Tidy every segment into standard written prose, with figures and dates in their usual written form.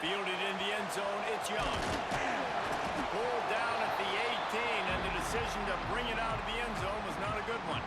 Fielded in the end zone, it's Young. Pulled down at the 18, and the decision to bring it out of the end zone was not a good one.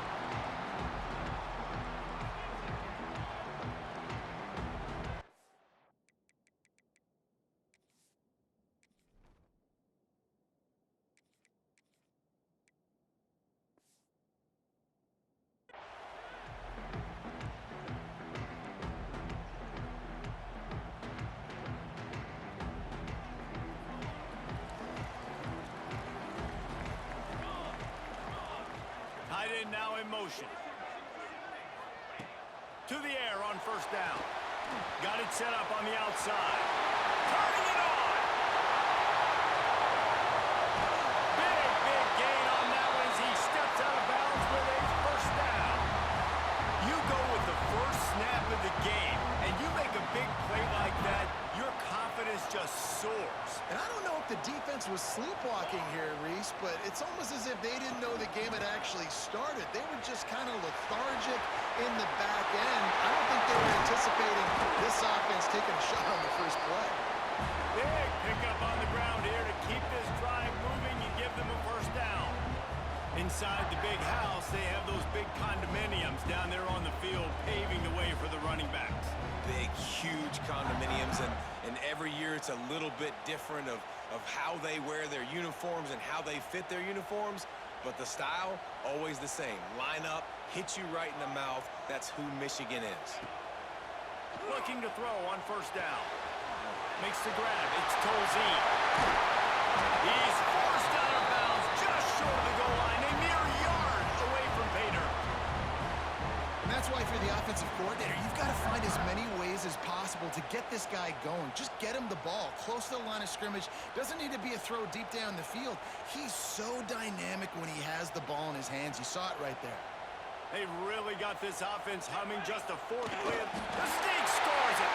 Tight end now in motion. To the air on first down. Got it set up on the outside. Turning it on. Big gain on that one as he steps out of bounds with a first down. You go with the first snap of the game, and you make a big play like that, your confidence just soars. And I don't know if the defense was sleepwalking here, Reese, but it's almost as if they didn't know the game had actually started. They were just kind of lethargic in the back end. I don't think they were anticipating this offense taking a shot on the first play. Big pickup on the ground here to keep this drive moving and give them a first down. Inside the big house, they have those big condominiums down there on the field paving the way for the running backs. Big, huge condominiums, and every year it's a little bit different of how they wear their uniforms and how they fit their uniforms, but the style, always the same. Line up, hit you right in the mouth. That's who Michigan is. Looking to throw on first down. Makes the grab. It's Tolzien. He's forced out of bounds just short of the goal line, a mere yard away from Pater. And that's why if you're the offensive coordinator, you've got to find as many ways as possible to get this guy going. Just get him the ball close to the line of scrimmage. Doesn't need to be a throw deep down the field. He's so dynamic when he has the ball in his hands. You saw it right there. They've really got this offense humming. Just a fourth play. The State scores it.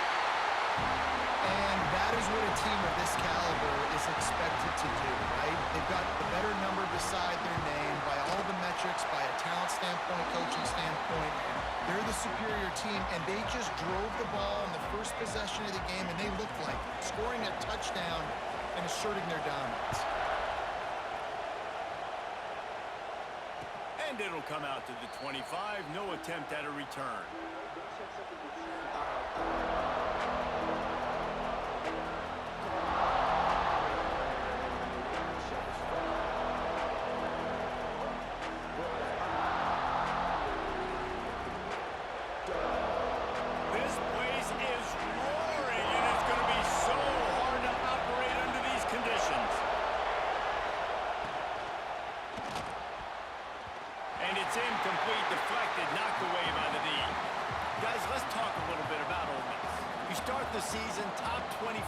And that is what a team of this caliber is expected to do, right? They've got the better number beside their name by all the metrics, by a talent standpoint, coaching standpoint. They're the superior team, and they just drove the ball in the first possession of the game, and they looked like scoring a touchdown and asserting their dominance. And it'll come out to the 25. No attempt at a return. This place is roaring, and it's going to be so hard to operate under these conditions. And it's incomplete, deflected, knocked away by the D. Guys, let's talk a little bit about Ole Miss. You start the season top 25,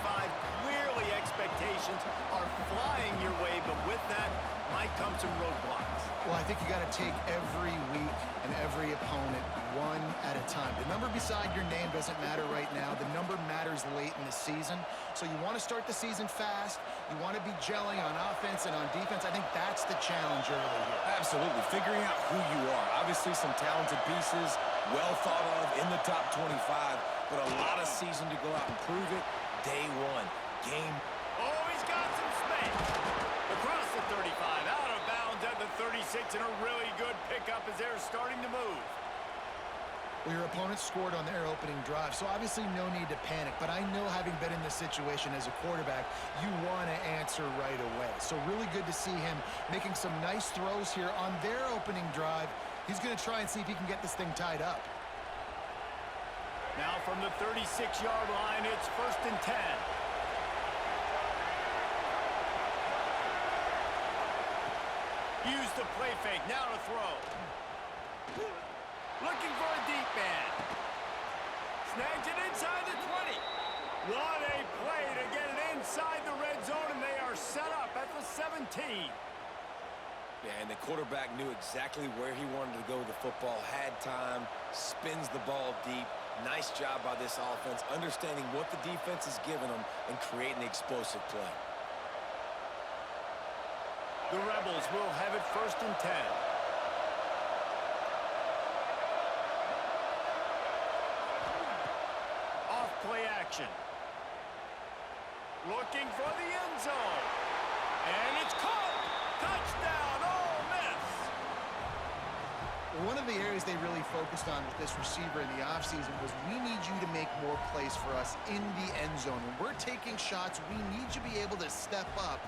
clearly expectations are flying your way, but with that might come some roadblocks. Well, I think you got to take every week and every opponent one at a time. The number beside your name doesn't matter right now. The number matters late in the season. So you want to start the season fast. You want to be gelling on offense and on defense. I think that's the challenge early here. Absolutely. Figuring out who you are. Obviously some talented pieces, well thought of in the top 25, but a lot of season to go out and prove it. Day one, game. Oh, he's got some space. Across the 35, out of bounds at the 36, and a really good pickup as they're starting to move. Well, your opponent scored on their opening drive, so obviously no need to panic. But I know, having been in this situation as a quarterback, you want to answer right away. So really good to see him making some nice throws here on their opening drive. He's going to try and see if he can get this thing tied up. Now from the 36-yard line, it's 1st and 10. Use the play fake, now to throw. Looking for a deep man. Snags it inside the 20. What a play to get it inside the red zone, and they are set up at the 17. Yeah, and the quarterback knew exactly where he wanted to go with the football, had time, spins the ball deep. Nice job by this offense, understanding what the defense is giving them and creating the explosive play. The Rebels will have it 1st and 10. Off play action. Looking for the end zone. And it's caught. Touchdown, Ole Miss. One of the areas they really focused on with this receiver in the offseason was we need you to make more plays for us in the end zone. When we're taking shots, we need you to be able to step up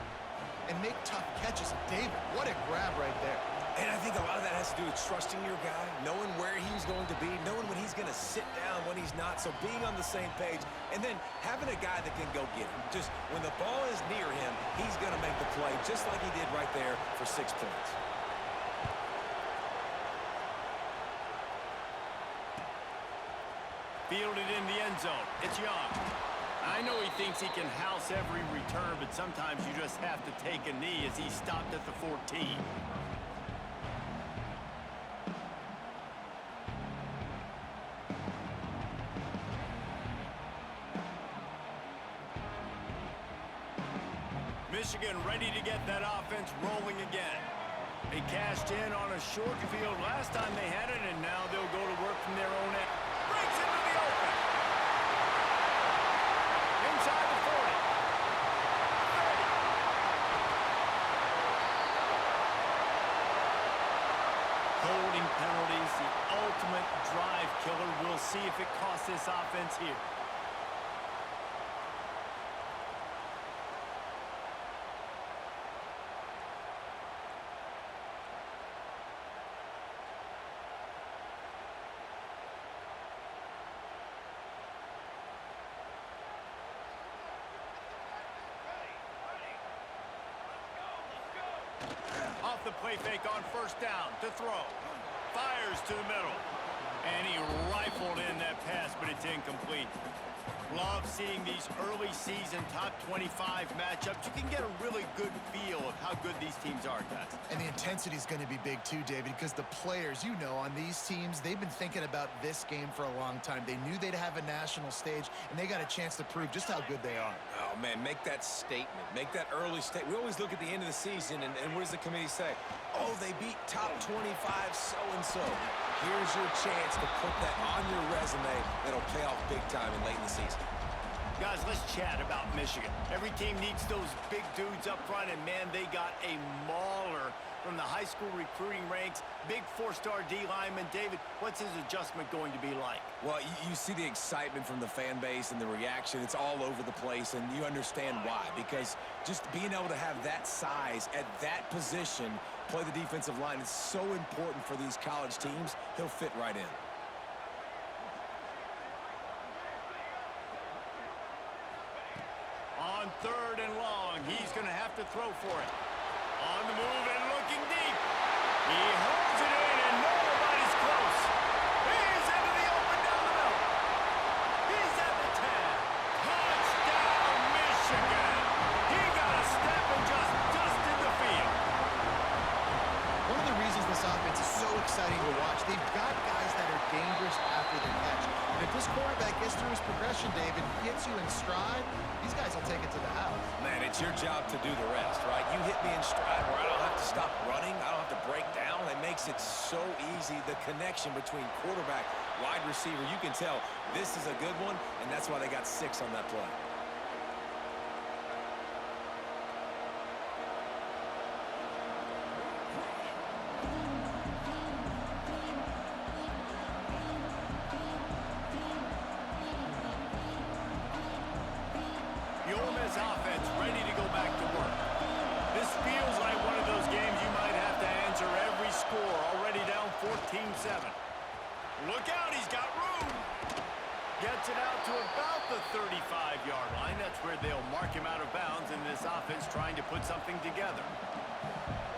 and make tough catches. David, what a grab right there. And I think a lot of that has to do with trusting your guy, knowing where he's going to be, knowing when he's going to sit down, when he's not. So being on the same page, and then having a guy that can go get him. Just when the ball is near him, he's going to make the play just like he did right there for 6 points. Fielded in the end zone. It's Young. I know he thinks he can house every return, but sometimes you just have to take a knee as he stopped at the 14. Michigan ready to get that offense rolling again. They cashed in on a short field last time they had it, and now they'll go to work from their own end. Breaks into the open. Inside the 40. 30. Holding penalties, the ultimate drive killer. We'll see if it costs this offense here. Off the play fake on first down to throw. Fires to the middle. And he rifled in that pass, but it's incomplete. Love seeing these early season top 25 matchups. You can get a really good feel of how good these teams are, guys. And the intensity is going to be big too, David, because the players, you know, on these teams, they've been thinking about this game for a long time. They knew they'd have a national stage, and they got a chance to prove just how good they are. Oh, man, make that statement. Make that early statement. We always look at the end of the season, and what does the committee say? Oh, they beat top 25 so-and-so. Here's your chance to put that on your resume that'll pay off big time in late in the season. Guys, let's chat about Michigan. Every team needs those big dudes up front, and, man, they got a mauler from the high school recruiting ranks. Big 4-star D lineman. David, what's his adjustment going to be like? Well, you see the excitement from the fan base and the reaction. It's all over the place, and you understand why. Because just being able to have that size at that position, play the defensive line, is so important for these college teams. He'll fit right in. On 3rd and long, he's going to have to throw for it. On the move and looking deep. He holds it in, and nobody's close. He's into the open down the middle. He's at the 10. Touchdown, Michigan. He got a step and just dusted the field. One of the reasons this offense is so exciting to watch, they've got guys that are dangerous after the catch. And if this quarterback gets through his progression, David, hits you in stride, these guys will take it to the house. Man, it's your job to do the rest, right? You hit me in stride where I don't have to stop running. I don't have to break down. It makes it so easy. The connection between quarterback, wide receiver, you can tell this is a good one, and that's why they got 6 on that play. The Ole Miss offense ready to go back to work. This feels like one of those games you might have to answer every score. Already down 14-7. Look out, he's got room. Gets it out to about the 35-yard line. That's where they'll mark him out of bounds, and this offense trying to put something together.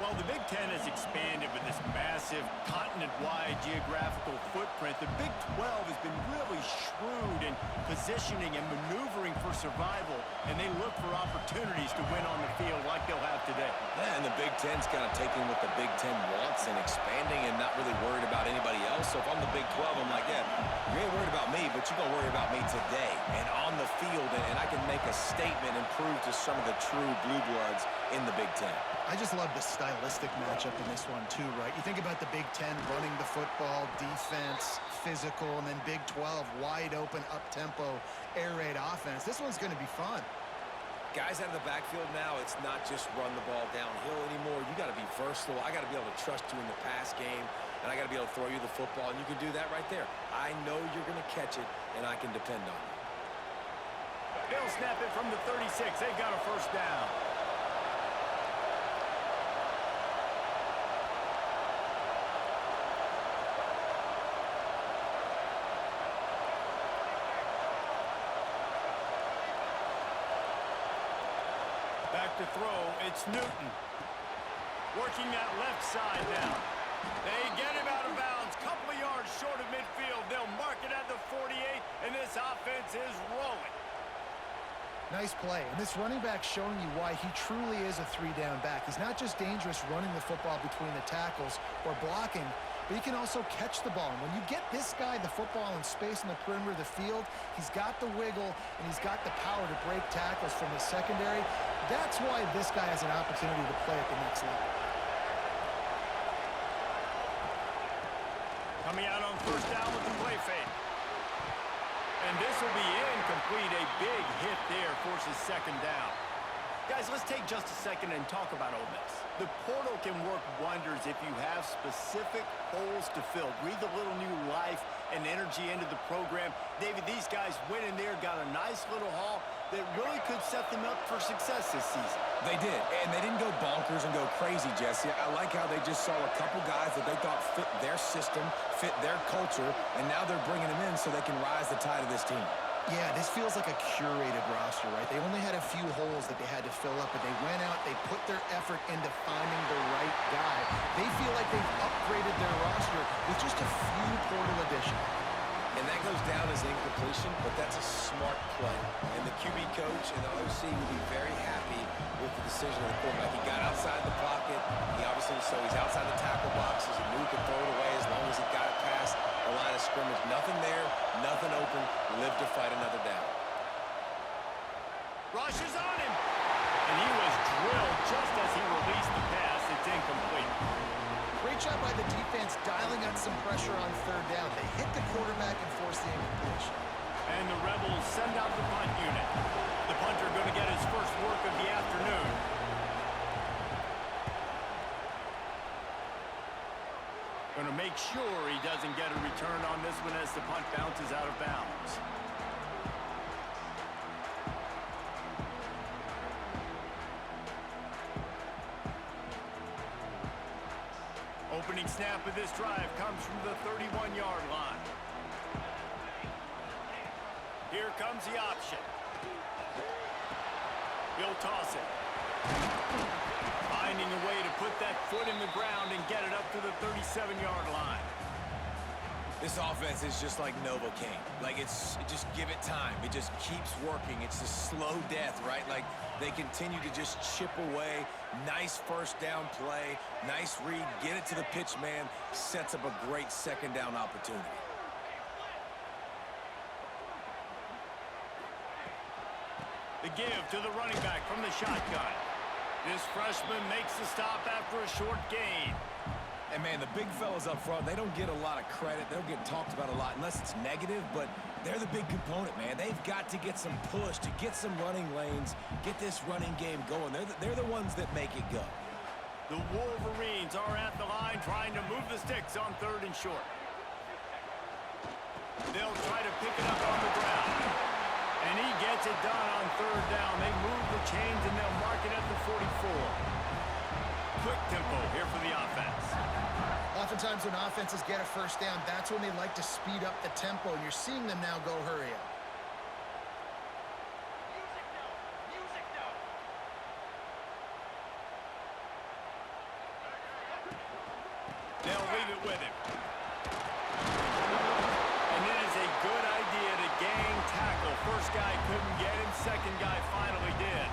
Well, the Big Ten has expanded with this massive continent-wide geographical footprint. The Big 12 has been really shrewd in positioning and maneuvering for survival, and they look for opportunities to win on the field like they'll have today. Yeah, and the Big Ten's kind of taking what the Big Ten wants and expanding and not really worried about anybody else. So if I'm the Big 12, I'm like, yeah, you ain't worried about me, but you're going to worry about me today and on the field, and I can make a statement and prove to some of the true blue bloods in the Big Ten. I just love the stylistic matchup in this one too, right? You think about the Big Ten running the football, defense, physical, and then Big 12 wide open, up-tempo, air raid offense. This one's going to be fun. Guys out of the backfield now, it's not just run the ball downhill anymore. You got to be versatile. I got to be able to trust you in the pass game, and I got to be able to throw you the football, and you can do that right there. I know you're going to catch it, and I can depend on you. They'll snap it from the 36. They've got a first down. Back to throw, it's Newton. Working that left side now. They get him out of bounds, couple of yards short of midfield. They'll mark it at the 48, and this offense is rolling. Nice play. And this running back showing you why he truly is a three-down back. He's not just dangerous running the football between the tackles or blocking, but he can also catch the ball. And when you get this guy the football in space in the perimeter of the field, he's got the wiggle and he's got the power to break tackles from the secondary. That's why this guy has an opportunity to play at the next level. Coming out on first down with the play fake. And this will be incomplete. A big hit there forces second down. Guys, let's take just a second and talk about Ole Miss. The portal can work wonders if you have specific holes to fill. Breathe a little new life and energy into the program. David, these guys went in there, got a nice little haul that really could set them up for success this season. They did, and they didn't go bonkers and go crazy, Jesse. I like how they just saw a couple guys that they thought fit their system, fit their culture, and now they're bringing them in so they can rise the tide of this team. Yeah, this feels like a curated roster, right? They only had a few holes that they had to fill up, but they went out, they put their effort into finding the right guy. They feel like they've upgraded their roster with just a few portal additions. And that goes down as incompletion, but that's a smart play. And the QB coach and the OC will be very happy with the decision of the quarterback. He got outside the pocket. He obviously, so he's outside the tackle boxes, and Moore could throw it away as long as he got it past the line of scrimmage. Nothing there, nothing open. Live to fight another down. Rush is on him. And he was drilled just as he released the pass. It's incomplete. Great job by the defense dialing up some pressure on third down. They hit the quarterback and forced the incompletion. And the Rebels send out the punt unit. The punter going to get his first work of the afternoon. Going to make sure he doesn't get a return on this one as the punt bounces out of bounds. Opening snap of this drive comes from the 31-yard line. Here comes the option. He'll toss it. Finding a way to put that foot in the ground and get it up to the 37-yard line. This offense is just like Novocaine. Like, just give it time. It just keeps working. It's a slow death, right? Like, they continue to just chip away. Nice first down play. Nice read. Get it to the pitch man. Sets up a great second down opportunity. The give to the running back from the shotgun. This freshman makes the stop after a short gain. And, man, the big fellas up front, they don't get a lot of credit. They don't get talked about a lot unless it's negative, but they're the big component, man. They've got to get some push, to get some running lanes, get this running game going. They're the ones that make it go. The Wolverines are at the line trying to move the sticks on third and short. They'll try to pick it up on the ground. And he gets it done on third down. They move the chains and they'll mark it at the 44. Quick tempo here for the offense. Oftentimes when offenses get a first down, that's when they like to speed up the tempo, and you're seeing them now go hurry up. They'll leave it with him. And it is a good idea to gang tackle. First guy couldn't get him, second guy finally did.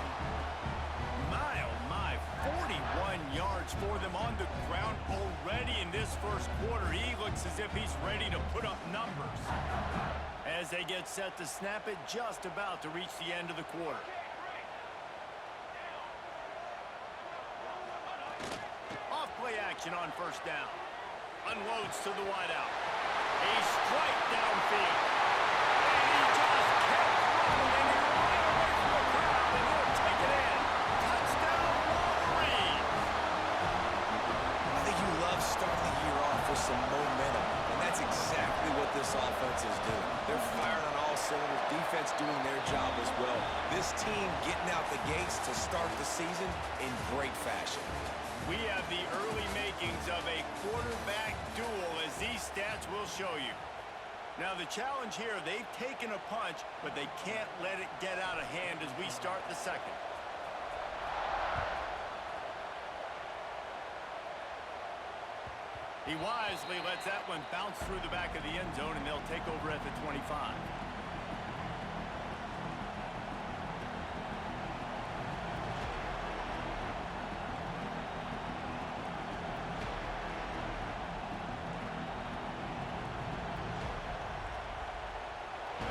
My, oh my, 41 yards for them on the ground already in this first quarter. He looks as if he's ready to put up numbers. As they get set to snap it, just about to reach the end of the quarter. Off play action on first down. Unloads to the wideout. A strike downfield. And he just kept running, and he's right away from the crowd, and he'll take this offense is doing. They're firing on all cylinders. Defense doing their job as well. This team getting out the gates to start the season in great fashion. We have the early makings of a quarterback duel, as these stats will show you. Now, the challenge here, they've taken a punch, but they can't let it get out of hand as we start the second. He wisely lets that one bounce through the back of the end zone, and they'll take over at the 25.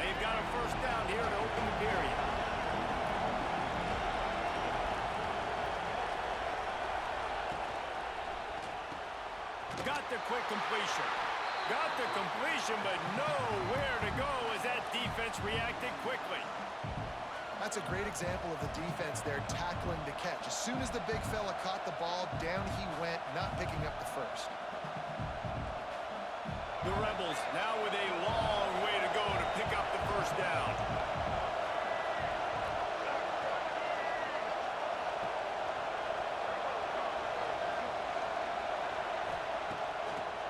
They've got a first down here to open the period. Got the quick completion. Got the completion, but nowhere to go as that defense reacted quickly. That's a great example of the defense there tackling the catch. As soon as the big fella caught the ball, down he went, not picking up the first. The Rebels now with a long way to go to pick up the first down.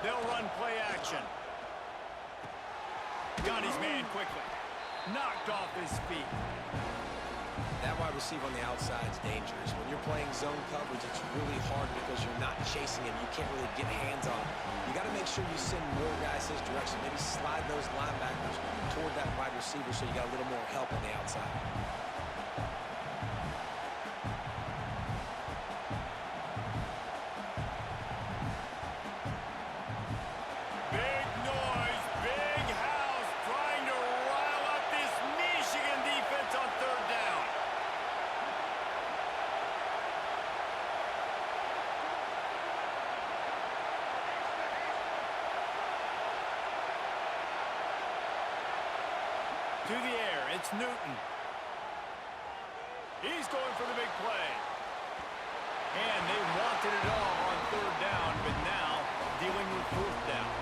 They'll run play action. Got his man quickly. Knocked off his feet. That wide receiver on the outside is dangerous. When you're playing zone coverage, it's really hard because you're not chasing him. You can't really get hands on him. You got to make sure you send more guys his direction. Maybe slide those linebackers toward that wide receiver so you got a little more help on the outside. Big noise, big house, trying to rile up this Michigan defense on third down. To the air, it's Newton. He's going for the big play. And they wanted it all on third down, but now dealing with fourth down.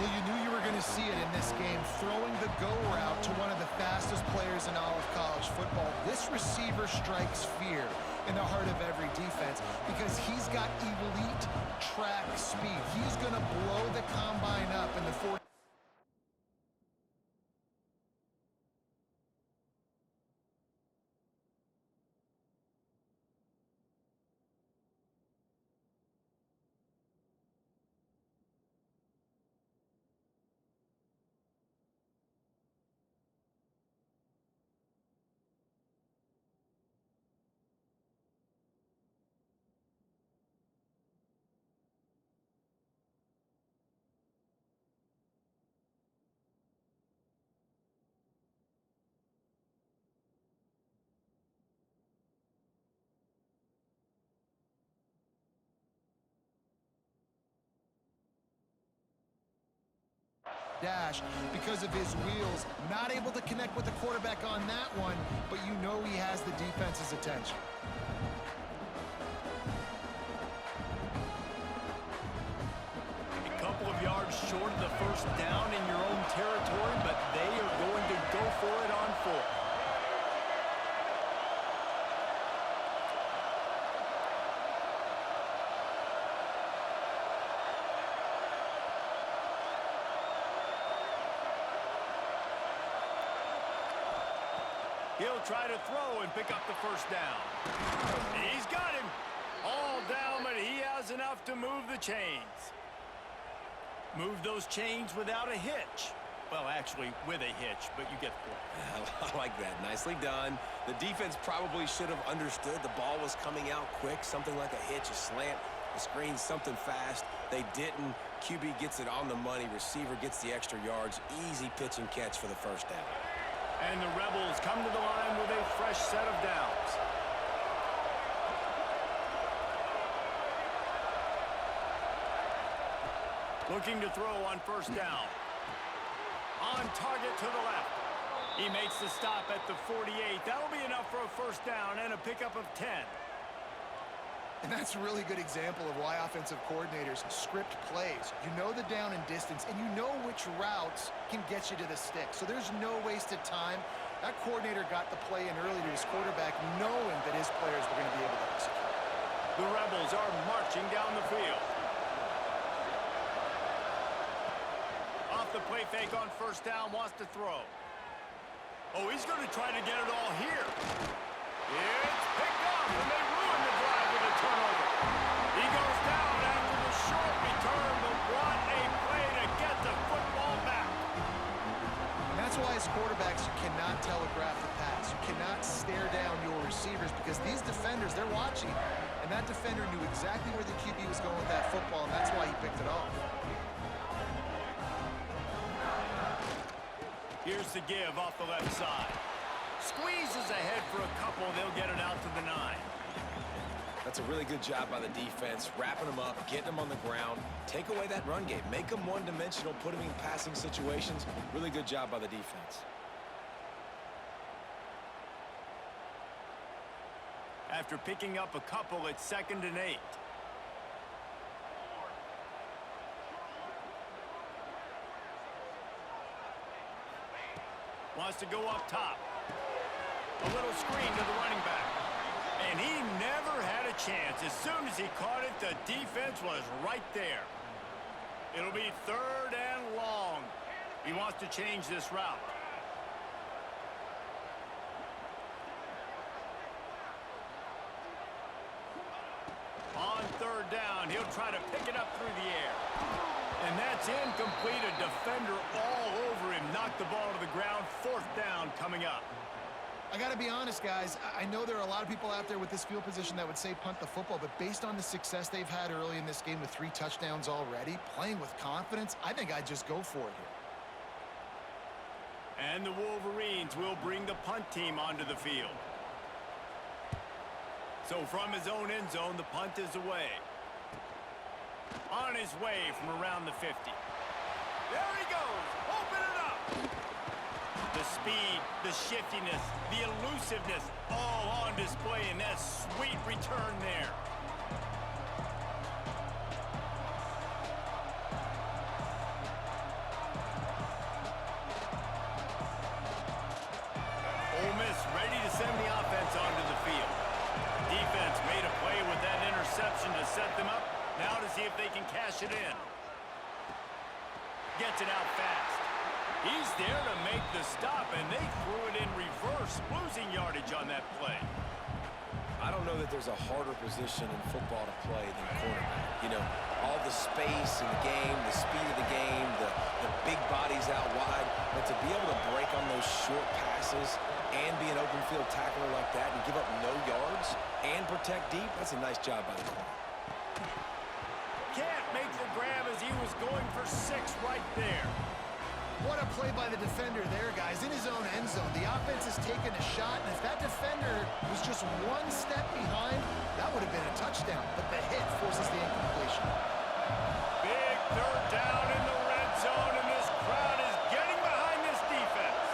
Well, you knew you were going to see it in this game, throwing the go route to one of the fastest players in all of college football. This receiver strikes fear in the heart of every defense because he's got elite track speed. He's going to blow the combine up in the 40. Dash because of his wheels, not able to connect with the quarterback on that one, but you know he has the defense's attention. A couple of yards short of the first down in your own territory, but they are going to go for it on fourth. He'll try to throw and pick up the first down. He's got him. All down, but he has enough to move the chains. Move those chains without a hitch. Well, actually, with a hitch, but you get the point. I like that. Nicely done. The defense probably should have understood the ball was coming out quick, something like a hitch, a slant, a screen, something fast. They didn't. QB gets it on the money. Receiver gets the extra yards. Easy pitch and catch for the first down. And the Rebels come to the line with a fresh set of downs. Looking to throw on first down. On target to the left. He makes the stop at the 48. That'll be enough for a first down and a pickup of 10. And that's a really good example of why offensive coordinators script plays. You know the down and distance, and you know which routes can get you to the stick. So there's no wasted time. That coordinator got the play in early to his quarterback, knowing that his players were going to be able to execute. The Rebels are marching down the field. Off the play fake on first down, wants to throw. Oh, he's going to try to get it all here. It's picked up, and they ruin the drive with a turnover. He goes down after the short return, but what a play to get the football back. And that's why as quarterbacks, you cannot telegraph the pass. You cannot stare down your receivers because these defenders, they're watching. And that defender knew exactly where the QB was going with that football, and that's why he picked it off. Here's the give off the left side. Squeezes ahead for a couple. They'll get it out to the 9. That's a really good job by the defense, wrapping them up, getting them on the ground, take away that run game, make them one-dimensional, put them in passing situations. Really good job by the defense. After picking up a couple, it's 2nd and 8. Wants to go up top. A little screen to the running back. And he never had a chance. As soon as he caught it, the defense was right there. It'll be 3rd and long. He wants to change this route. On 3rd down, he'll try to pick it up through the air. And that's incomplete. A defender all over him. Knocked the ball to the ground. 4th down coming up. I got to be honest, guys. I know there are a lot of people out there with this field position that would say punt the football, but based on the success they've had early in this game with 3 touchdowns already, playing with confidence, I think I'd just go for it here. And the Wolverines will bring the punt team onto the field. So from his own end zone, the punt is away. On his way from around the 50. There he goes. Open it up. The speed, the shiftiness, the elusiveness, all on display in that sweet return there. Ole Miss ready to send the offense onto the field. Defense made a play with that interception to set them up. Now to see if they can cash it in. Gets it out fast. He's there to make the stop, and they threw it in reverse, losing yardage on that play. I don't know that there's a harder position in football to play than quarterback. You know, all the space in the game, the speed of the game, the big bodies out wide. But to be able to break on those short passes and be an open field tackler like that and give up no yards and protect deep, that's a nice job by the corner. Can't make the grab as he was going for 6 right there. What a play by the defender there, guys. In his own end zone, the offense has taken a shot, and if that defender was just 1 step behind, that would have been a touchdown. But the hit forces the incompletion. Big 3rd down in the red zone, and this crowd is getting behind this defense.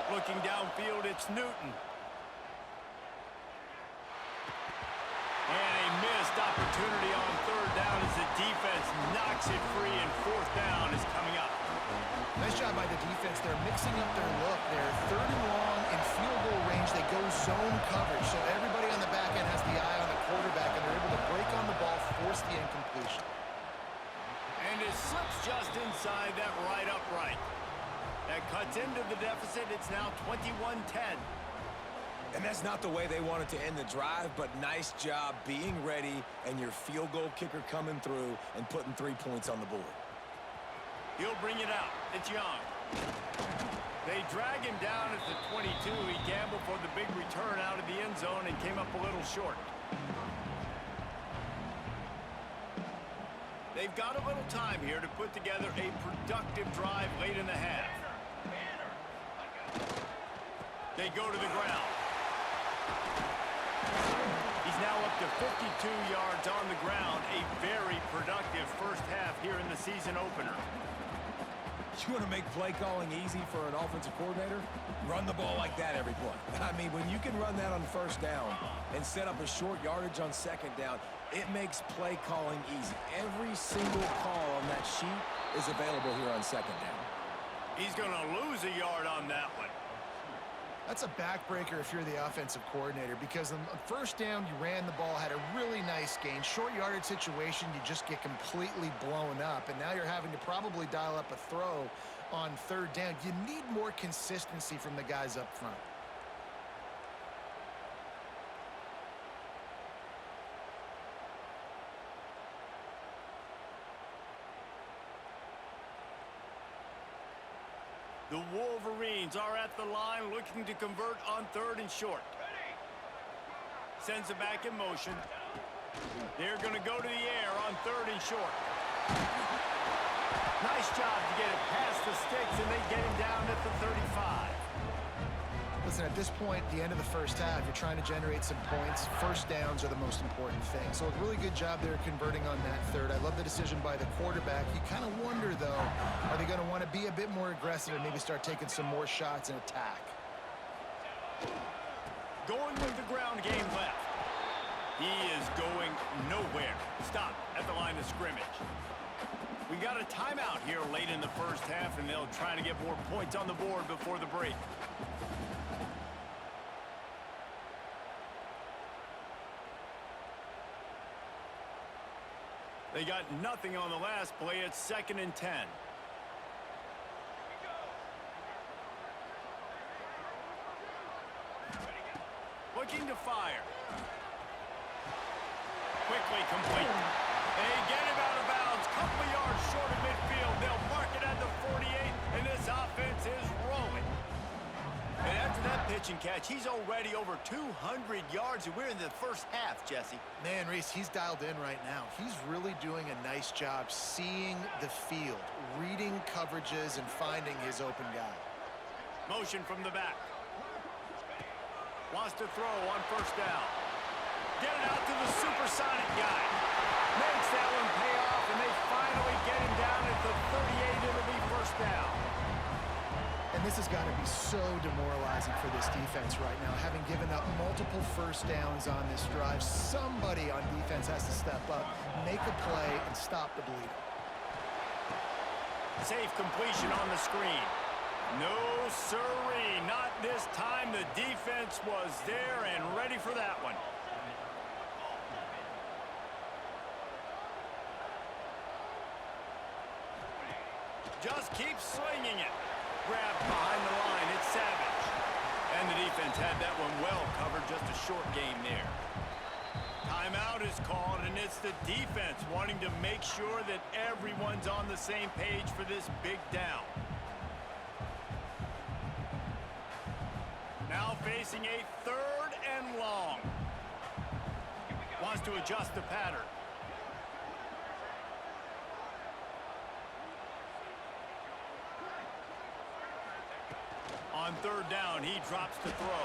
Looking downfield, it's Newton. And a missed opportunity on 3rd down as the defense knocks it free, and 4th down is coming up. Nice job by the defense. They're mixing up their look. They're 3rd and long in field goal range. They go zone coverage, so everybody on the back end has the eye on the quarterback, and they're able to break on the ball, force the incompletion. And it slips just inside that right upright. That cuts into the deficit. It's now 21-10. And that's not the way they wanted to end the drive, but nice job being ready and your field goal kicker coming through and putting 3 points on the board. He'll bring it out. It's Young. They drag him down at the 22. He gambled for the big return out of the end zone and came up a little short. They've got a little time here to put together a productive drive late in the half. They go to the ground. He's now up to 52 yards on the ground. A very productive first half here in the season opener. You want to make play calling easy for an offensive coordinator? Run the ball like that every play. I mean, when you can run that on first down and set up a short yardage on second down, it makes play calling easy. Every single call on that sheet is available here on second down. He's going to lose a yard on that one. That's a backbreaker if you're the offensive coordinator, because on first down, you ran the ball, had a really nice gain. Short yardage situation, you just get completely blown up, and now you're having to probably dial up a throw on third down. You need more consistency from the guys up front. The Wolverines are at the line looking to convert on third and short. Sends it back in motion. They're going to go to the air on third and short. Nice job to get it past the sticks, and they get him down at the 35. Listen, at this point, the end of the first half, you're trying to generate some points. First downs are the most important thing. So a really good job there converting on that third. I love the decision by the quarterback. You kind of wonder, though, are they going to want to be a bit more aggressive and maybe start taking some more shots and attack? Going with the ground game left. He is going nowhere. Stop at the line of scrimmage. We got a timeout here late in the first half, and they'll try to get more points on the board before the break. They got nothing on the last play. It's 2nd and 10. Looking to fire. Quickly complete. They get him out of bounds. Couple of yards short of midfield. They'll mark it at the 48, and this offense is rolling. And after that pitch and catch, he's already over 200 yards, and we're in the first half, Jesse. Man, Reese, he's dialed in right now. He's really doing a nice job seeing the field, reading coverages, and finding his open guy. Motion from the back. Wants to throw on first down. Get it out to the supersonic guy. Makes that one pay off, and they finally get him down at the 38. It'll be first down. And this has got to be so demoralizing for this defense right now. Having given up multiple first downs on this drive, somebody on defense has to step up, make a play, and stop the bleeding. Safe completion on the screen. No, sirree, not this time. The defense was there and ready for that one. Just keep slinging it. Grabbed behind the line. It's Savage. And the defense had that one well covered. Just a short game there. Timeout is called, and it's the defense wanting to make sure that everyone's on the same page for this big down. Now facing a 3rd and long. Wants to adjust the pattern. On 3rd down, he drops to throw.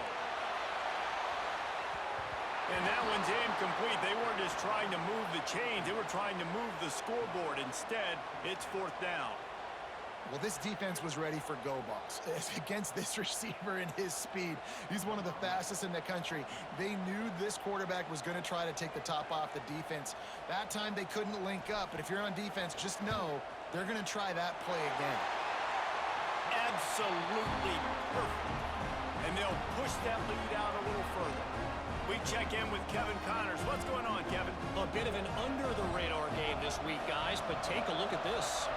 And that one's incomplete. They weren't just trying to move the chains. They were trying to move the scoreboard. Instead, it's 4th down. Well, this defense was ready for go balls. Against this receiver and his speed, he's one of the fastest in the country. They knew this quarterback was going to try to take the top off the defense. That time they couldn't link up, but if you're on defense, just know they're going to try that play again. Absolutely perfect. And they'll push that lead out a little further. We check in with Kevin Connors. What's going on, Kevin? A bit of an under-the-radar game this week, guys, but take a look at this.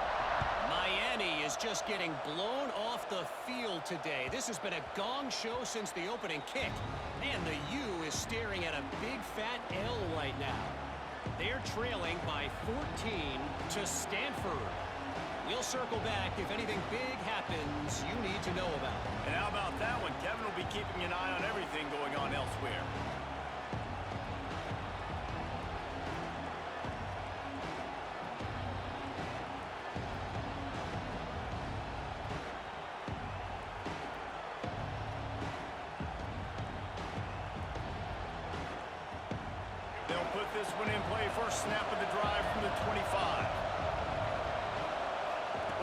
Miami is just getting blown off the field today. This has been a gong show since the opening kick, and the U is staring at a big fat L right now. They're trailing by 14 to Stanford. We'll circle back if anything big happens you need to know about. And how about that one? Kevin will be keeping an eye on everything going on elsewhere. this one in play. First snap of the drive from the 25.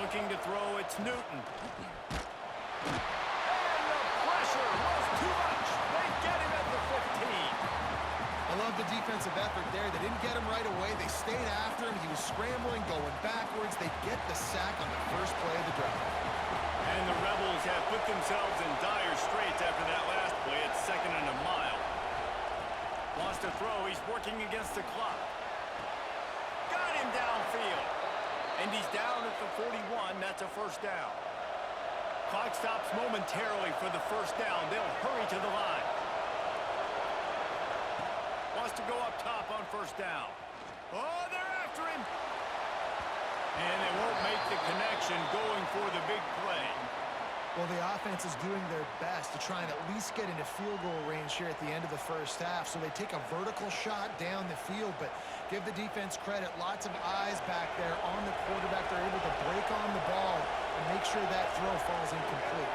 Looking to throw, it's Newton. And the pressure was too much. They get him at the 15. I love the defensive effort there. They didn't get him right away. They stayed after him. He was scrambling, going backwards. They get the sack on the first play of the drive. And the Rebels have put themselves in dire straits after that last play. It's 2nd and a mile. Wants to throw. He's working against the clock. Got him downfield. And he's down at the 41. That's a first down. Clock stops momentarily for the first down. They'll hurry to the line. Wants to go up top on first down. Oh, they're after him. And they won't make the connection going for the big play. Well, the offense is doing their best to try and at least get into field goal range here at the end of the first half. So they take a vertical shot down the field, but give the defense credit. Lots of eyes back there on the quarterback. They're able to break on the ball and make sure that throw falls incomplete.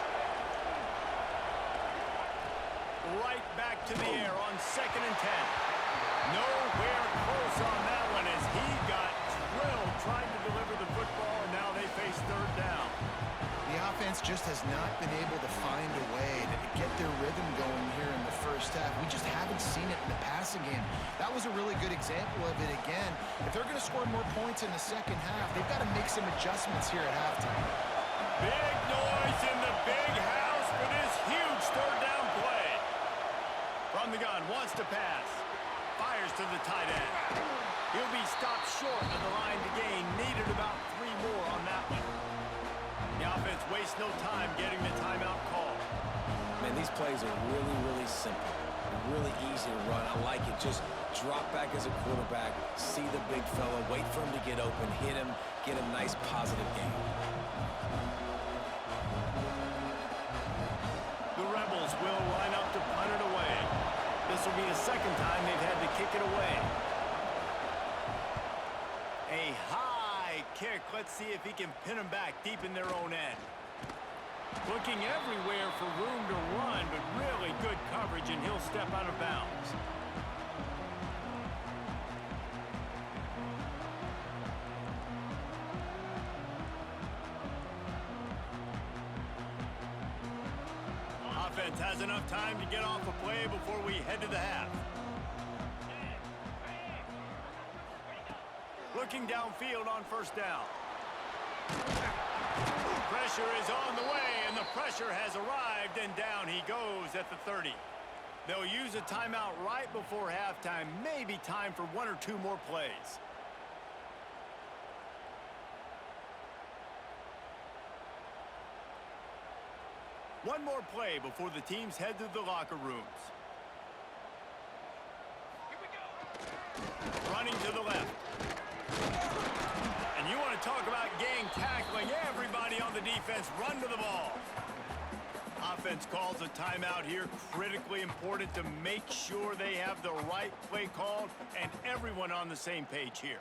Right back to the air on 2nd and 10. Nowhere close on that one as he got drilled trying to deliver the football, and now they face 3rd down. The offense just has not been able to find a way to get their rhythm going here in the first half. We just haven't seen it in the passing game. That was a really good example of it again. If they're going to score more points in the second half, they've got to make some adjustments here at halftime. Big noise in the big house for this huge 3rd down play. From the gun, wants to pass. Fires to the tight end. He'll be stopped short of the line to gain. Needed about 3 more on that one. The offense wastes no time getting the timeout call. Man, these plays are really, really simple. Really easy to run. I like it. Just drop back as a quarterback, see the big fella, wait for him to get open, hit him, get a nice positive game. The Rebels will line up to punt it away. This will be the 2nd time they've had to kick it away. A high kick. Let's see if he can pin them back deep in their own end. Looking everywhere for room to run, but really good coverage, and he'll step out of bounds. Offense has enough time to get off a play before we head to the half. Looking downfield on first down. Pressure is on the way, and the pressure has arrived, and down he goes at the 30. They'll use a timeout right before halftime. Maybe time for 1 or 2 more plays. One more play before the teams head to the locker rooms. Running to the left. And you want to talk about gang tackling. Everybody on the defense run to the ball. Offense calls a timeout here. Critically important to make sure they have the right play called and everyone on the same page here.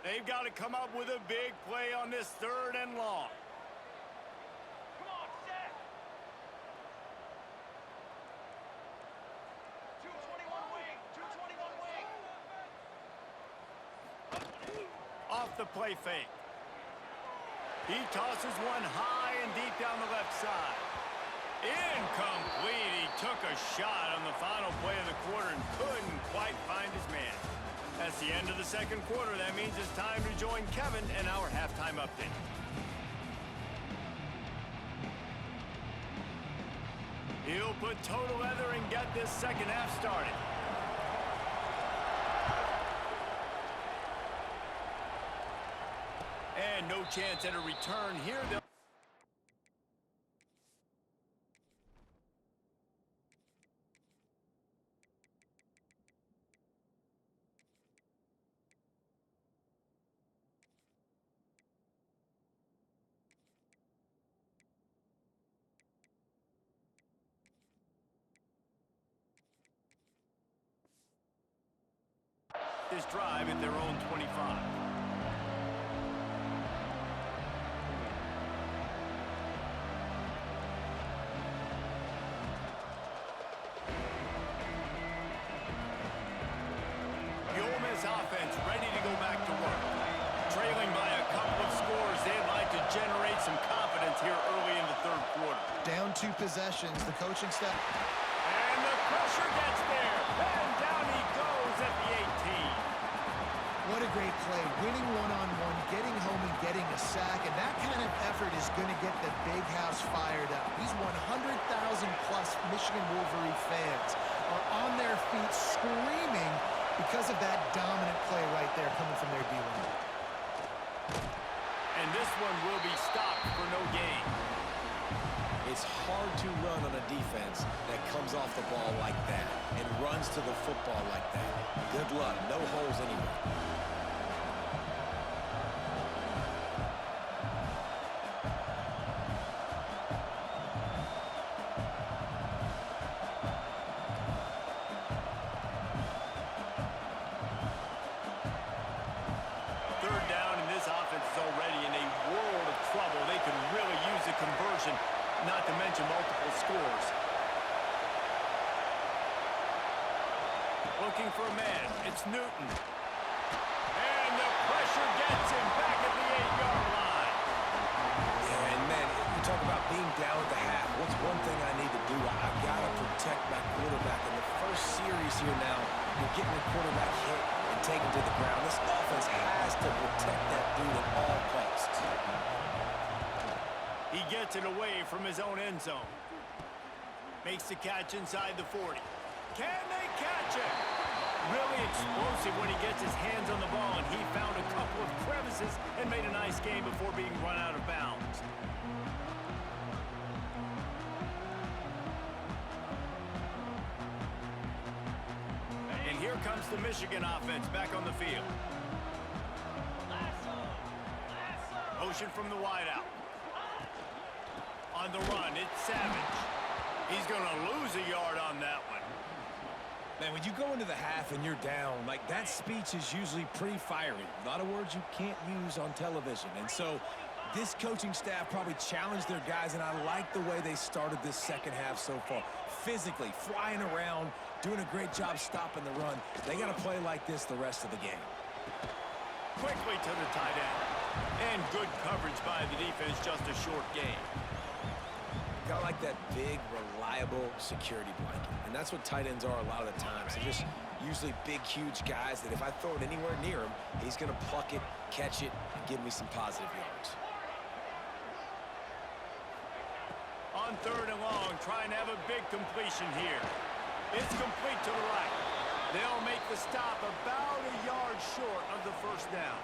They've got to come up with a big play on this 3rd and long. Come on, set. 221 wing, 221 wing. Off the play fake. He tosses one high and deep down the left side. Incomplete. He took a shot on the final play of the quarter and couldn't quite find his man. That's the end of the 2nd quarter. That means it's time to join Kevin and our halftime update. He'll put total leather and get this 2nd half started. And no chance at a return here. This drive at their own 25. some confidence here early in the third quarter. Down 2 possessions, the coaching staff. And the pressure gets there. And down he goes at the 18. What a great play. Winning one-on-one, getting home and getting a sack, and that kind of effort is going to get the big house fired up. These 100,000-plus Michigan Wolverine fans are on their feet screaming because of that dominant play right there coming from their D-line. And this one will be stopped for no gain. It's hard to run on a defense that comes off the ball like that and runs to the football like that. Good luck. No holes anywhere. Third down, and this offense is already in a world of trouble. They could really use a conversion, not to mention multiple scores. Looking for a man. It's Newton. And the pressure gets him back at the 8-yard line. Yeah, and man, you talk about being down at the half. What's one thing I need to do? I got to protect my quarterback. In the first series here now, you're getting the quarterback hit and taken to the ground. This offense has to protect that dude at all costs. He gets it away from his own end zone. Makes the catch inside the 40. Can they catch it? Really explosive when he gets his hands on the ball, and he found a couple of crevices and made a nice game before being run out of bounds. And here comes the Michigan offense back on the field. Motion from the wideout. On the run, it's Savage. He's going to lose a yard on that one. Man, when you go into the half and you're down, like, that speech is usually pretty fiery. A lot of words you can't use on television. And so this coaching staff probably challenged their guys, and I like the way they started this second half so far. Physically, flying around, doing a great job stopping the run. They got to play like this the rest of the game. Quickly to the tight end. And good coverage by the defense, just a short gain. Got like that big, reliable security blanket. And that's what tight ends are a lot of the times. They're just usually big, huge guys that if I throw it anywhere near him, he's going to pluck it, catch it, and give me some positive yards. On third and long, trying to have a big completion here. It's complete to the right. They'll make the stop about a yard short of the first down.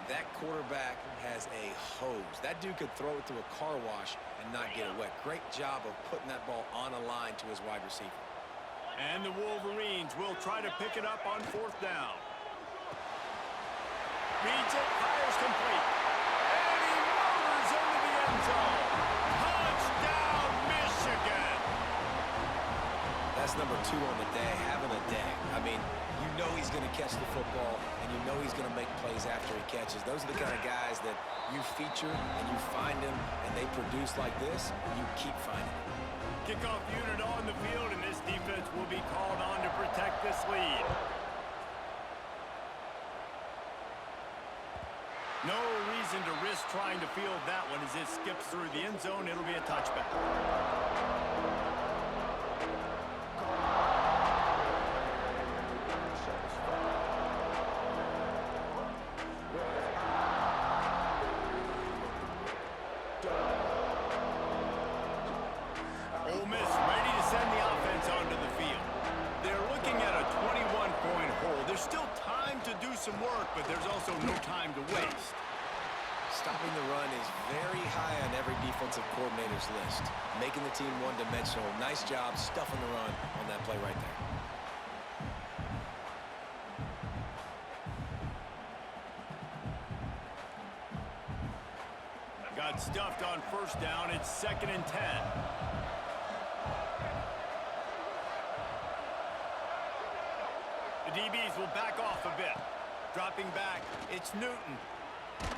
That quarterback has a hose. That dude could throw it through a car wash and not get it wet. Great job of putting that ball on a line to his wide receiver. And the Wolverines will try to pick it up on fourth down. Reads it, fires complete. And he motors into the end zone. Touchdown, Michigan! That's number 2 on the day, having a day. I mean, you know he's going to catch the football, and you know he's going to make plays after he catches. Those are the kind of guys that you feature and you find them, and they produce like this, you keep finding them. Kickoff unit on the field, and this defense will be called on to protect this lead. No reason to risk trying to field that one as it skips through the end zone. It'll be a touchback. Ole Miss ready to send the offense onto the field. They're looking at a 21-point hole. There's still time to do some work, but there's also no time to waste. Stopping the run is very high on every defensive coordinator's list. Making the team one-dimensional. Nice job stuffing the run on that play right there. Got stuffed on first down. It's 2nd and 10. The DBs will back off a bit. Dropping back, it's Newton. And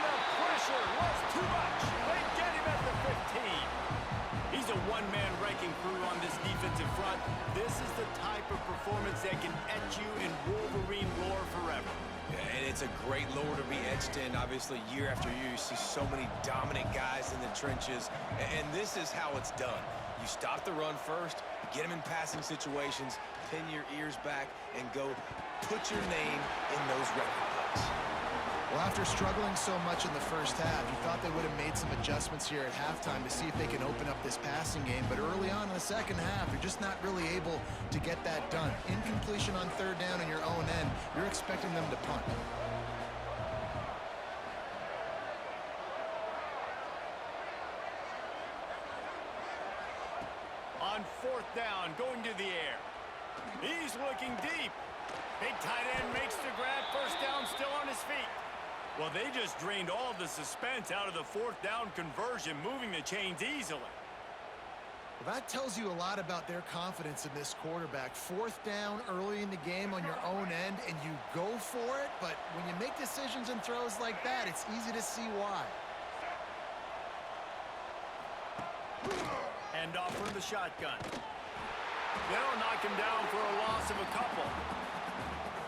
the pressure was too much. They get him at the 15. He's a one-man wrecking crew on this defensive front. This is the type of performance that can etch you in Wolverine lore forever. Yeah, and it's a great lore to be etched in. Obviously, year after year, you see so many dominant guys in the trenches, and this is how it's done. You stop the run first, you get them in passing situations, pin your ears back, and go put your name in those record books. Well, after struggling so much in the first half, you thought they would have made some adjustments here at halftime to see if they can open up this passing game. But early on in the second half, they're just not really able to get that done. Incompletion on third down in your own end, you're expecting them to punt. On fourth down, going to the air. He's looking deep. Big tight end makes the grab. First down, still on his feet. Well, they just drained all of the suspense out of the fourth down conversion, moving the chains easily. Well, that tells you a lot about their confidence in this quarterback. Fourth down early in the game on your own end, and you go for it, but when you make decisions and throws like that, it's easy to see why. Hand off from the shotgun. They'll knock him down for a loss of a couple.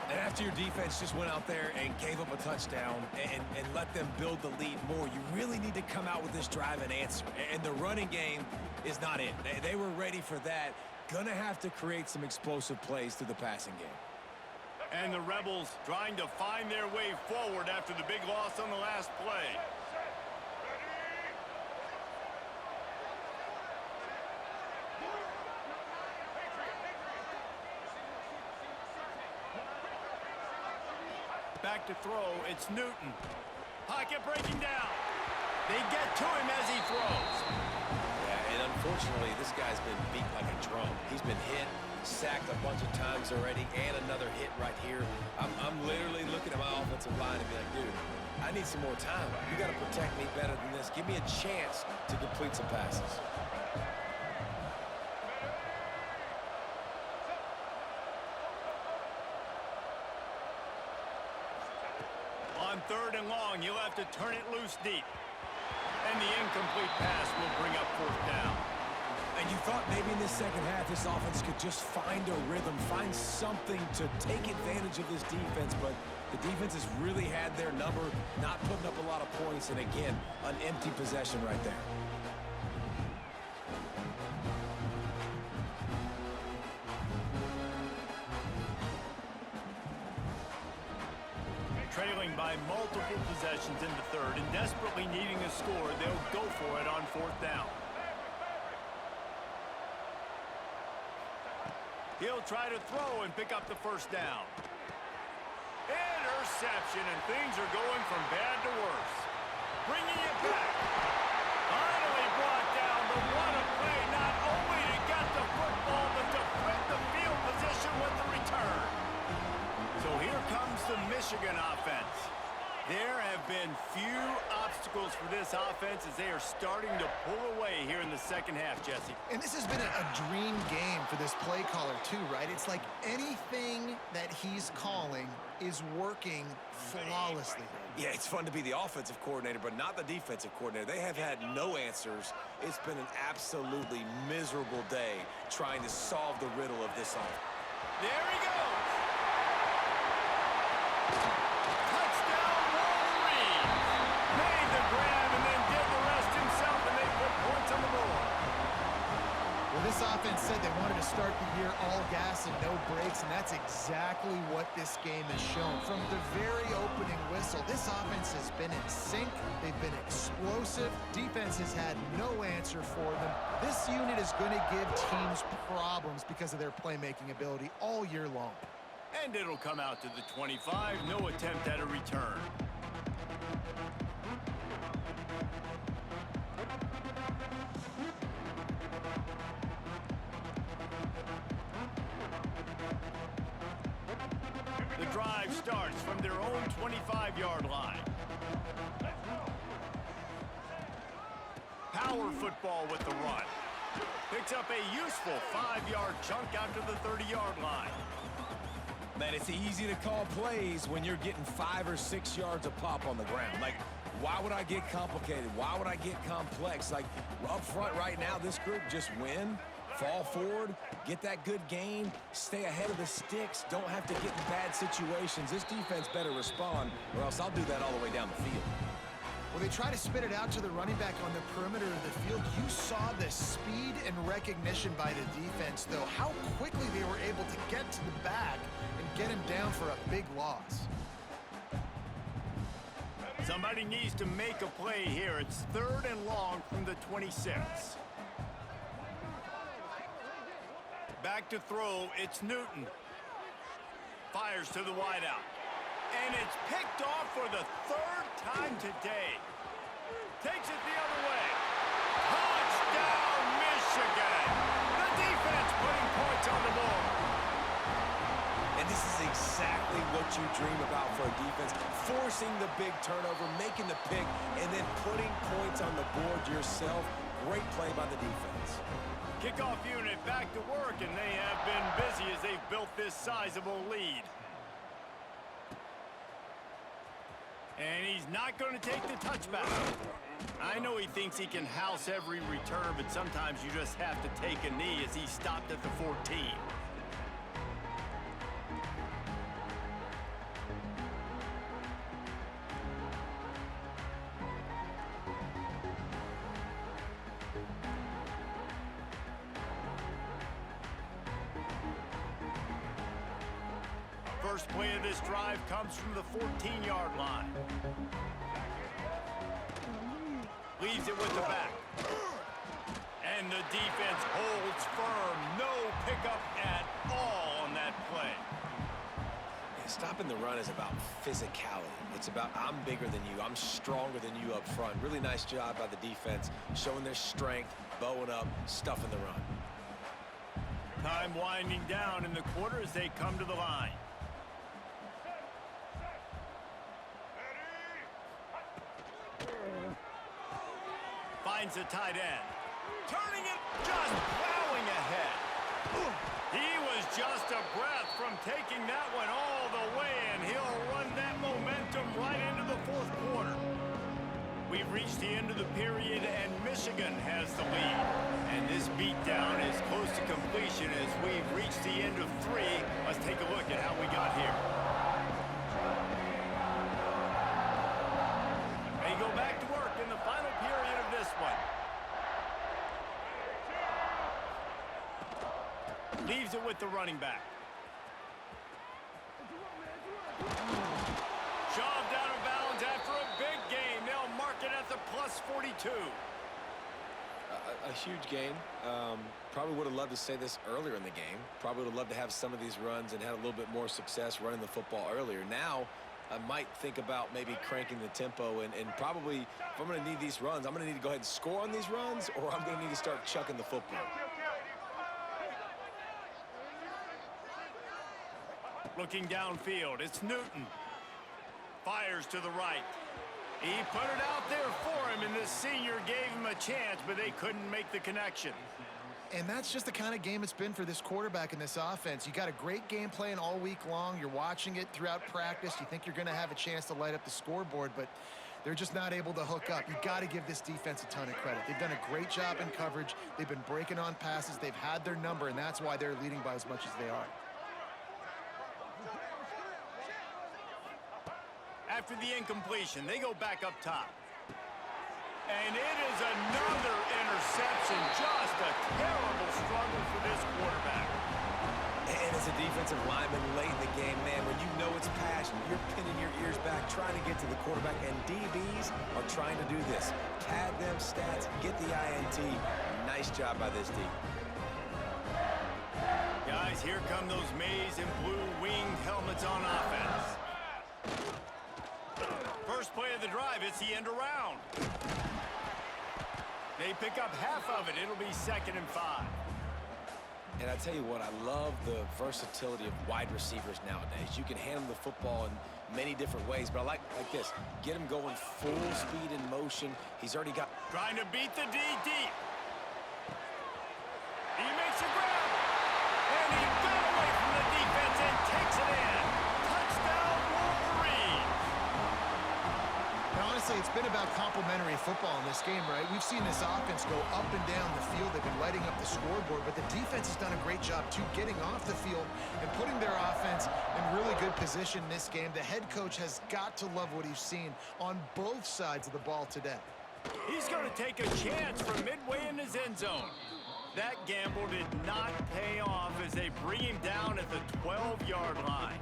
And after your defense just went out there and gave up a touchdown and let them build the lead more, you really need to come out with this drive and answer. And the running game is not in. They were ready for that. Gonna have to create some explosive plays through the passing game. And the Rebels trying to find their way forward after the big loss on the last play. Back to throw, it's Newton. Pocket breaking down. They get to him as he throws. Yeah, and unfortunately, this guy's been beat like a drum. He's been hit, sacked a bunch of times already, and another hit right here. I'm literally looking at my offensive line and be like, dude, I need some more time. You got to protect me better than this. Give me a chance to complete some passes. On third and long, you'll have to turn it loose deep. And the incomplete pass will bring up fourth down. And you thought maybe in this second half, this offense could just find a rhythm, find something to take advantage of this defense, but the defense has really had their number, not putting up a lot of points, and again, an empty possession right there. Trailing by multiple possessions in the third and desperately needing a score, they'll go for it on fourth down. He'll try to throw and pick up the first down. Interception, and things are going from bad to worse. Bringing it back. Finally brought down, but what a play, not only to get the football, but to flip the field position with the return. So here comes the Michigan offense. There have been few obstacles for this offense as they are starting to pull away here in the second half, Jesse. And this has been a dream game for this play caller too, right? It's like anything that he's calling is working flawlessly. Yeah, it's fun to be the offensive coordinator, but not the defensive coordinator. They have had no answers. It's been an absolutely miserable day trying to solve the riddle of this offense. There he goes. Touchdown, Wolverine. Made the grab and then did the rest himself, and they put points on the board. Well, this offense said they wanted to start the year all gas and no brakes, and that's exactly what this game has shown. From the very opening whistle, this offense has been in sync. They've been explosive. Defense has had no answer for them. This unit is going to give teams problems because of their playmaking ability all year long. And it'll come out to the 25. No attempt at a return. The drive starts from their own 25-yard line. Power football with the run. Picks up a useful 5-yard chunk out to the 30-yard line. Man, it's easy to call plays when you're getting 5 or 6 yards of pop on the ground. Like, why would I get complicated? Why would I get complex? Like, up front right now, this group just win, Fall forward, get that good gain, stay ahead of the sticks, don't have to get in bad situations. This defense better respond, or else I'll do that all the way down the field. Well, they try to spit it out to the running back on the perimeter of the field. You saw the speed and recognition by the defense, though. How quickly they were able to get to the back and get him down for a big loss. Somebody needs to make a play here. It's 3rd and long from the 26. Back to throw, it's Newton. Fires to the wideout. And it's picked off for the 3rd time today. Takes it the other way. Touchdown, Michigan! The defense putting points on the board. And this is exactly what you dream about for a defense. Forcing the big turnover, making the pick, and then putting points on the board yourself. Great play by the defense. Kickoff unit back to work, and they have been busy as they've built this sizable lead. And he's not going to take the touchback. I know he thinks he can house every return, but sometimes you just have to take a knee as he stopped at the 14. First play of this drive comes from the 14-yard line. Leaves it with the back. And the defense holds firm. No pickup at all on that play. Yeah, stopping the run is about physicality. It's about I'm bigger than you. I'm stronger than you up front. Really nice job by the defense, showing their strength, bowing up, stuffing the run. Time winding down in the quarter as they come to the line. Finds the tight end. Turning it, just plowing ahead. He was just a breath from taking that one all the way, and he'll run that momentum right into the 4th quarter. We've reached the end of the period, and Michigan has the lead. And this beatdown is close to completion as we've reached the end of 3. Let's take a look at how we got here. They go back to work in the final period of this one. Leaves it with the running back. Shoved out of bounds after a big gain. They'll mark it at the plus 42. A huge gain. Probably would have loved to say this earlier in the game. Probably would have loved to have some of these runs and had a little bit more success running the football earlier. Now, I might think about maybe cranking the tempo and probably, if I'm going to need these runs, I'm going to need to go ahead and score on these runs, or I'm going to need to start chucking the football. Looking downfield, it's Newton. Fires to the right. He put it out there for him, and the senior gave him a chance, but they couldn't make the connection. And that's just the kind of game it's been for this quarterback in this offense. You got a great game plan all week long. You're watching it throughout practice. You think you're going to have a chance to light up the scoreboard, but they're just not able to hook up. You got to give this defense a ton of credit. They've done a great job in coverage. They've been breaking on passes. They've had their number, and that's why they're leading by as much as they are. After the incompletion, they go back up top. And it is another interception. Just a terrible struggle for this quarterback. And as a defensive lineman late in the game, man, when you know it's passion, you're pinning your ears back, trying to get to the quarterback, and DBs are trying to do this. Pad them stats, get the INT. Nice job by this D. Guys, here come those maize and blue winged helmets on offense. First play of the drive, it's the end around. They pick up half of it. It'll be 2nd and 5. And I tell you what, I love the versatility of wide receivers nowadays. You can hand them the football in many different ways, but I like this. Get him going full speed in motion. He's already got... Trying to beat the D deep. He makes a grab. And he got away from the defense and takes it in. Touchdown, Wolverine. Now, honestly, it's been about complementary football in this game, right? We've seen this offense go up and down the field. They've been lighting up the scoreboard, but the defense has done a great job, too, getting off the field and putting their offense in really good position in this game. The head coach has got to love what he's seen on both sides of the ball today. He's going to take a chance from midway in his end zone. That gamble did not pay off as they bring him down at the 12-yard line.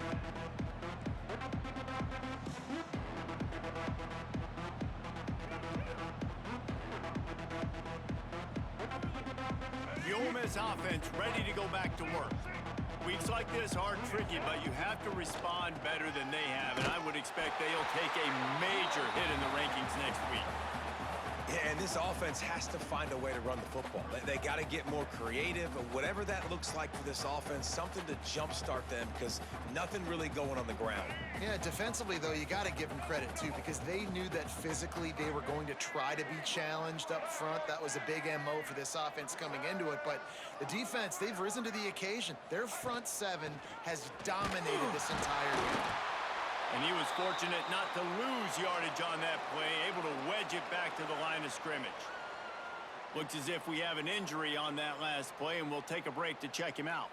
The Ole Miss offense ready to go back to work. Weeks like this are tricky, but you have to respond better than they have, and I would expect they'll take a major hit in the rankings next week. Yeah, and this offense has to find a way to run the football. They got to get more creative, or whatever that looks like for this offense, something to jumpstart them, because nothing really going on the ground. Yeah, defensively, though, you got to give them credit, too, because they knew that physically they were going to try to be challenged up front. That was a big MO for this offense coming into it. But the defense, they've risen to the occasion. Their front seven has dominated this entire game. And he was fortunate not to lose yardage on that play, able to wedge it back to the line of scrimmage. Looks as if we have an injury on that last play, and we'll take a break to check him out.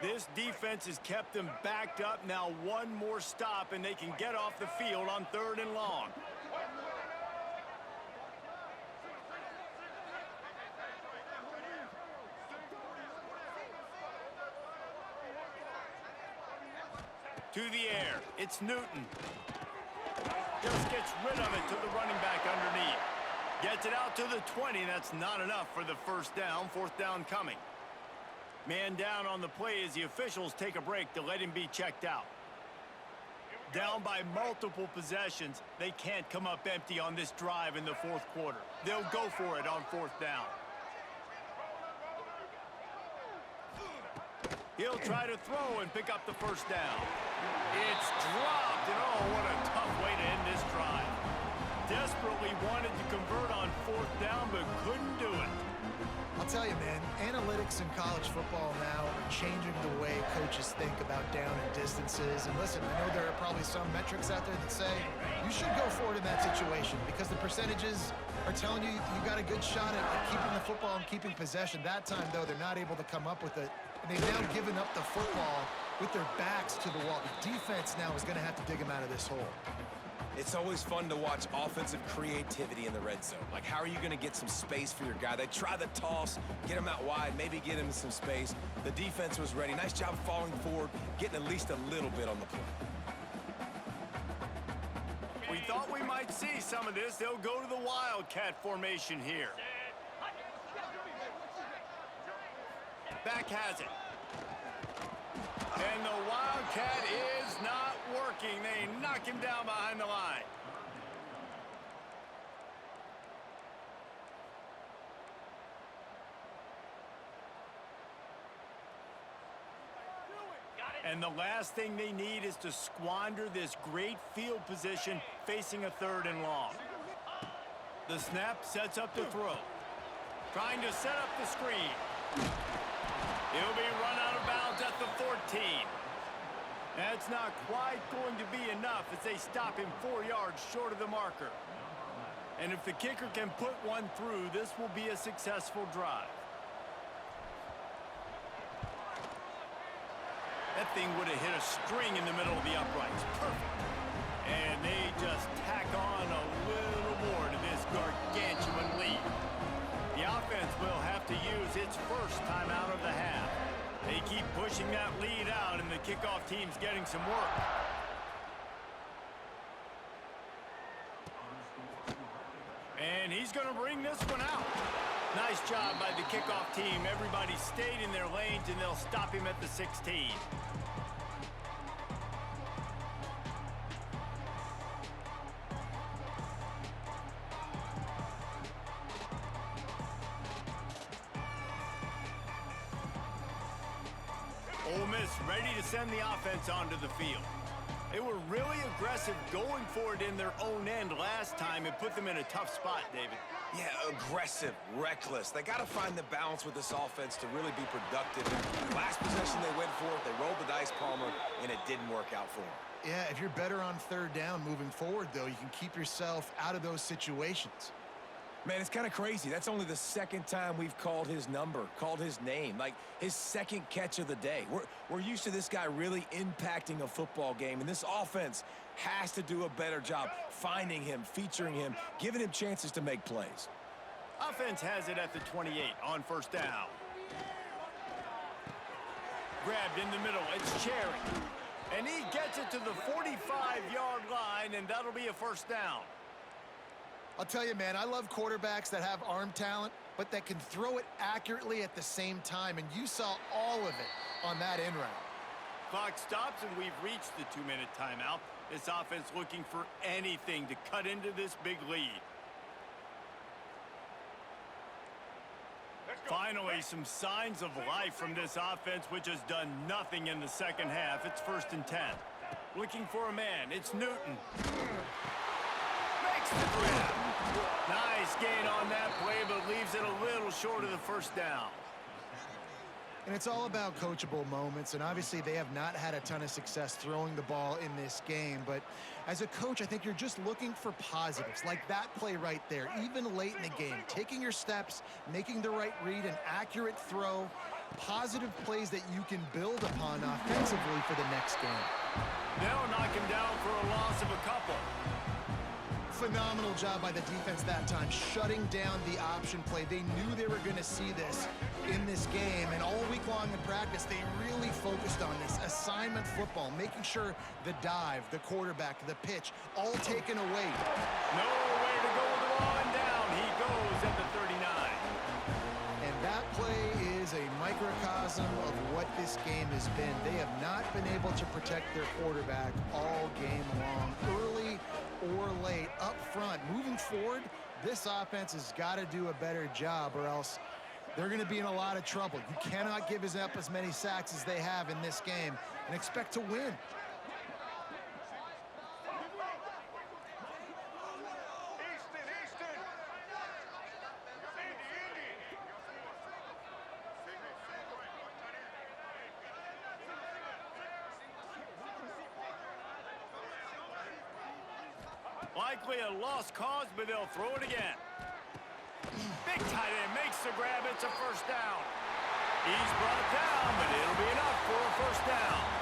This defense has kept them backed up. Now one more stop, and they can get off the field on 3rd and long. To the air, it's Newton. Just gets rid of it to the running back underneath. Gets it out to the 20. That's not enough for the first down. 4th down coming. Man down on the play as the officials take a break to let him be checked out. Down by multiple possessions, they can't come up empty on this drive in the 4th quarter. They'll go for it on 4th down. He'll try to throw and pick up the first down. It's dropped, and oh, what a tough way to end this drive. Desperately wanted to convert on 4th down, but couldn't do it. I'll tell you, man, analytics in college football now are changing the way coaches think about down and distances. And listen, I know there are probably some metrics out there that say you should go for it in that situation because the percentages are telling you you got a good shot at keeping the football and keeping possession. That time, though, they're not able to come up with it. And they've now given up the football with their backs to the wall. The defense now is going to have to dig them out of this hole. It's always fun to watch offensive creativity in the red zone. Like, how are you going to get some space for your guy? They try the toss, get him out wide, maybe get him some space. The defense was ready. Nice job falling forward, getting at least a little bit on the play. We thought we might see some of this. They'll go to the Wildcat formation here. Back has it. And the Wildcat is not working. They knock him down behind the line. And the last thing they need is to squander this great field position facing a 3rd and long. The snap sets up the throw. Trying to set up the screen. He'll be run out of bounds at the 14. That's not quite going to be enough as they stop him 4 yards short of the marker. And if the kicker can put one through, this will be a successful drive. That thing would have hit a string in the middle of the uprights. Perfect. And they just tack on a little more to this gargantuan lead. The offense will have to use its first time out of the half. They keep pushing that lead out, and the kickoff team's getting some work. And he's going to bring this one out. Nice job by the kickoff team. Everybody stayed in their lanes, and they'll stop him at the 16. Ole Miss ready to send the offense onto the field. They were really aggressive going for it in their own end last time and put them in a tough spot, David. Yeah, aggressive, reckless. They got to find the balance with this offense to really be productive. Last possession they went for it, they rolled the dice, Palmer, and it didn't work out for them. Yeah, if you're better on third down moving forward, though, you can keep yourself out of those situations. Man, it's kind of crazy. That's only the second time we've called his number, called his name, like his second catch of the day. We're used to this guy really impacting a football game, and this offense has to do a better job finding him, featuring him, giving him chances to make plays. Offense has it at the 28 on first down. Grabbed in the middle. It's Cherry. And he gets it to the 45-yard line, and that'll be a first down. I'll tell you, man, I love quarterbacks that have arm talent, but that can throw it accurately at the same time, and you saw all of it on that in route. Clock stops, and we've reached the 2-minute timeout. This offense looking for anything to cut into this big lead. Finally, some signs of life from this offense, which has done nothing in the second half. It's 1st and 10. Looking for a man. It's Newton. Makes the grab. Nice gain on that play, but leaves it a little short of the first down. And it's all about coachable moments, and obviously they have not had a ton of success throwing the ball in this game, but as a coach, I think you're just looking for positives, like that play right there, even late in the game, taking your steps, making the right read, an accurate throw, positive plays that you can build upon offensively for the next game. They'll knock him down for a loss of a couple. Phenomenal job by the defense that time, shutting down the option play. They knew they were going to see this in this game, and all week long in practice, they really focused on this assignment football, making sure the dive, the quarterback, the pitch, all taken away. Nowhere to go with the ball and down. He goes at the 39. And that play is a microcosm of what this game has been. They have not been able to protect their quarterback all game long, early or late, up front. Moving forward, this offense has got to do a better job, or else they're going to be in a lot of trouble. You cannot give up as many sacks as they have in this game and expect to win. Likely a lost cause, but they'll throw it again. Big tight end makes the grab. It's a first down. He's brought down, but it'll be enough for a first down.